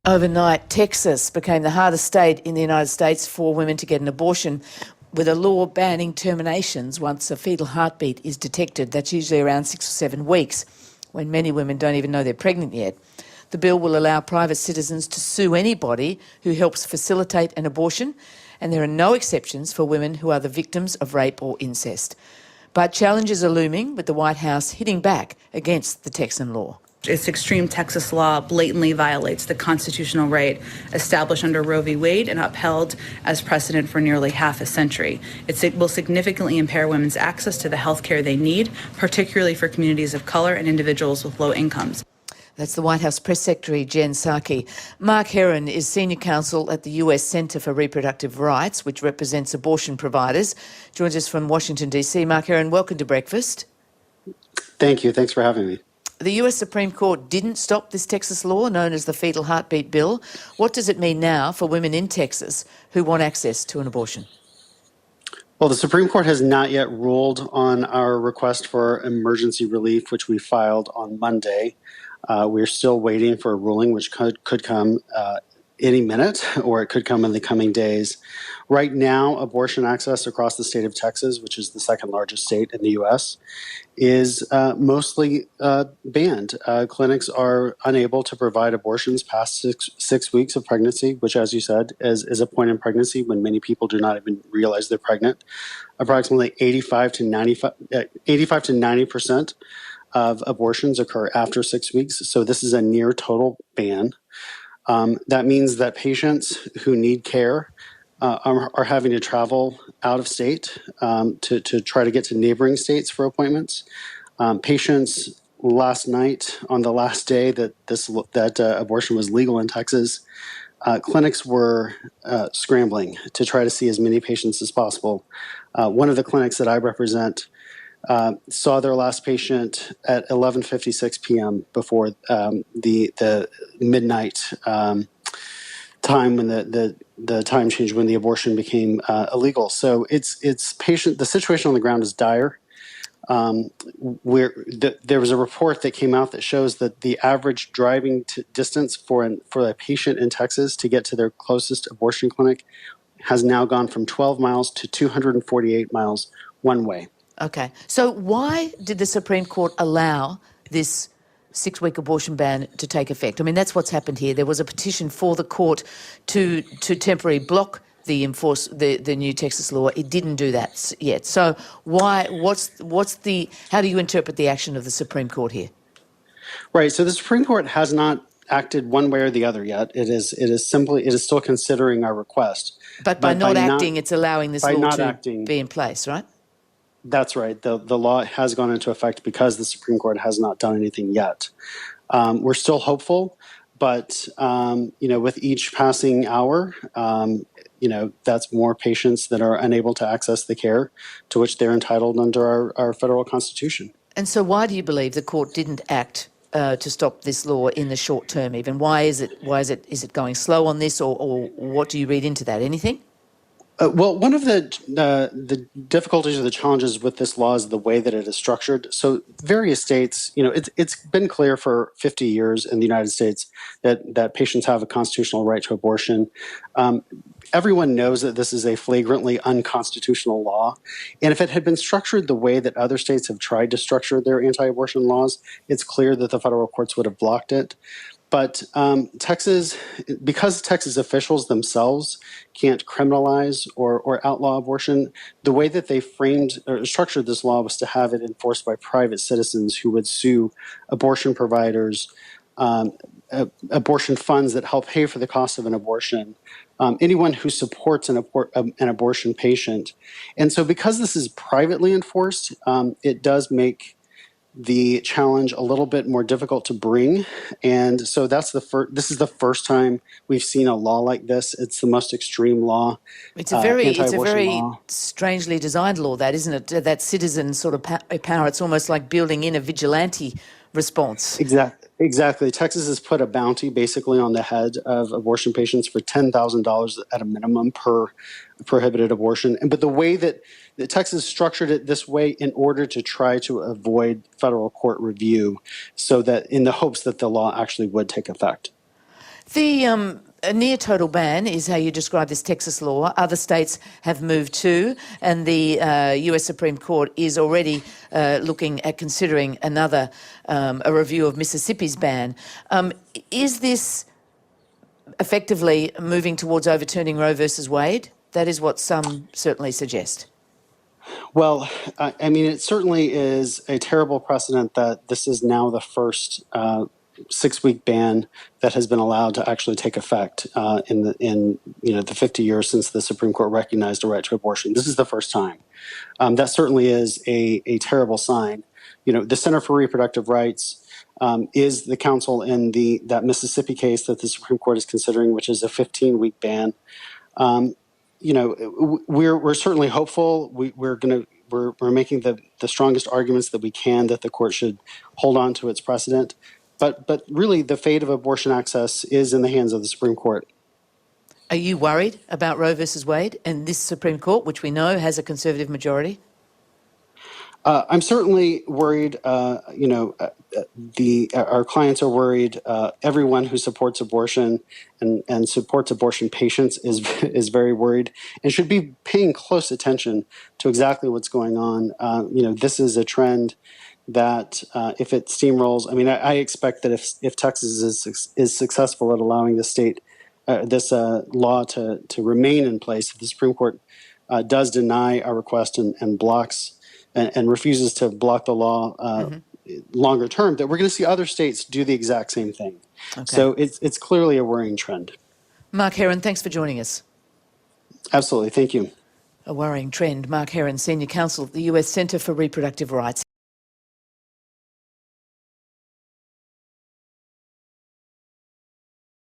Overnight, Texas became the hardest state in the United States for women to get an abortion, with a law banning terminations once a fetal heartbeat is detected. That's usually around 6 or 7 weeks, when many women don't even know they're pregnant yet. The bill will allow private citizens to sue anybody who helps facilitate an abortion, and there are no exceptions for women who are the victims of rape or incest. But challenges are looming, with the White House hitting back against the Texan law. Its extreme Texas law blatantly violates the constitutional right established under Roe v. Wade and upheld as precedent for nearly half a century. It will significantly impair women's access to the health care they need, particularly for communities of color and individuals with low incomes. That's the White House Press Secretary, Jen Psaki. Mark Heron is Senior Counsel at the US Centre for Reproductive Rights, which represents abortion providers. Joins us from Washington, D.C. Mark Heron, welcome to Breakfast. Thank you. Thanks for having me. The US Supreme Court didn't stop this Texas law known as the Fetal Heartbeat Bill. What does it mean now for women in Texas who want access to an abortion? Well, the Supreme Court has not yet ruled on our request for emergency relief, which we filed on Monday. We're still waiting for a ruling, which could come any minute, or it could come in the coming days. Right now, abortion access across the state of Texas, which is the second largest state in the U.S., is mostly banned. Clinics are unable to provide abortions past six weeks of pregnancy, which, as you said, is a point in pregnancy when many people do not even realize they're pregnant. Approximately 85 to 90% of abortions occur after 6 weeks, so this is a near total ban. That means that patients who need care are having to travel out of state to try to get to neighboring states for appointments. Patients last night, on the last day that abortion was legal in Texas, clinics were scrambling to try to see as many patients as possible. One of the clinics that I represent saw their last patient at 11:56 p.m. before the midnight time when the time change when the abortion became illegal. So it's patient. The situation on the ground is dire. There was a report that came out that shows that the average driving distance for a patient in Texas to get to their closest abortion clinic has now gone from 12 miles to 248 miles one way. Okay. So why did the Supreme Court allow this 6-week abortion ban to take effect? I mean, that's what's happened here. There was a petition for the court to temporarily block the new Texas law. It didn't do that yet. So why? How do you interpret the action of the Supreme Court here? Right. So the Supreme Court has not acted one way or the other yet. It is still considering our request. But by not acting, it's allowing this law to be in place, right? That's right. The law has gone into effect because the Supreme Court has not done anything yet. We're still hopeful, but with each passing hour, that's more patients that are unable to access the care to which they're entitled under our federal Constitution. And so, why do you believe the court didn't act to stop this law in the short term? Even is it going slow on this, or what do you read into that? Anything? Well, one of the difficulties or the challenges with this law is the way that it is structured. So various states, it's been clear for 50 years in the United States that patients have a constitutional right to abortion. Everyone knows that this is a flagrantly unconstitutional law. And if it had been structured the way that other states have tried to structure their anti-abortion laws, it's clear that the federal courts would have blocked it. But because Texas officials themselves can't criminalize or outlaw abortion, the way that they framed or structured this law was to have it enforced by private citizens who would sue abortion providers, abortion funds that help pay for the cost of an abortion, anyone who supports an abortion patient. And so because this is privately enforced, it does make the challenge a little bit more difficult to bring. And so this is the first time we've seen a law like this. It's the most extreme law. It's a very strangely designed law, that, isn't it? That citizen sort of power. It's almost like building in a vigilante response. Exactly. Texas has put a bounty basically on the head of abortion patients for $10,000 at a minimum per prohibited abortion. But the way that Texas structured it this way in order to try to avoid federal court review, so that in the hopes that the law actually would take effect. A near total ban is how you describe this Texas law. Other states have moved too, and the US Supreme Court is already looking at considering a review of Mississippi's ban. Is this effectively moving towards overturning Roe versus Wade? That is what some certainly suggest. Well, I mean, it certainly is a terrible precedent that this is now the first 6-week ban that has been allowed to actually take effect in the 50 years since the Supreme Court recognized a right to abortion. This is the first time. That certainly is a terrible sign. The Center for Reproductive Rights is the counsel in that Mississippi case that the Supreme Court is considering, which is a 15-week ban. We're certainly hopeful. We're making the strongest arguments that we can that the court should hold on to its precedent. But really, the fate of abortion access is in the hands of the Supreme Court. Are you worried about Roe versus Wade and this Supreme Court, which we know has a Conservative majority? I'm certainly worried. Our clients are worried. Everyone who supports abortion and supports abortion patients is very worried and should be paying close attention to exactly what's going on. This is a trend that if it steamrolls, I mean, I expect that if Texas is successful at allowing this law to remain in place, if the Supreme Court does deny our request and blocks and refuses to block the law longer term, that we're going to see other states do the exact same thing. Okay. So it's clearly a worrying trend. Mark Heron, thanks for joining us. Absolutely. Thank you. A worrying trend. Mark Heron, Senior Counsel at the US Centre for Reproductive Rights.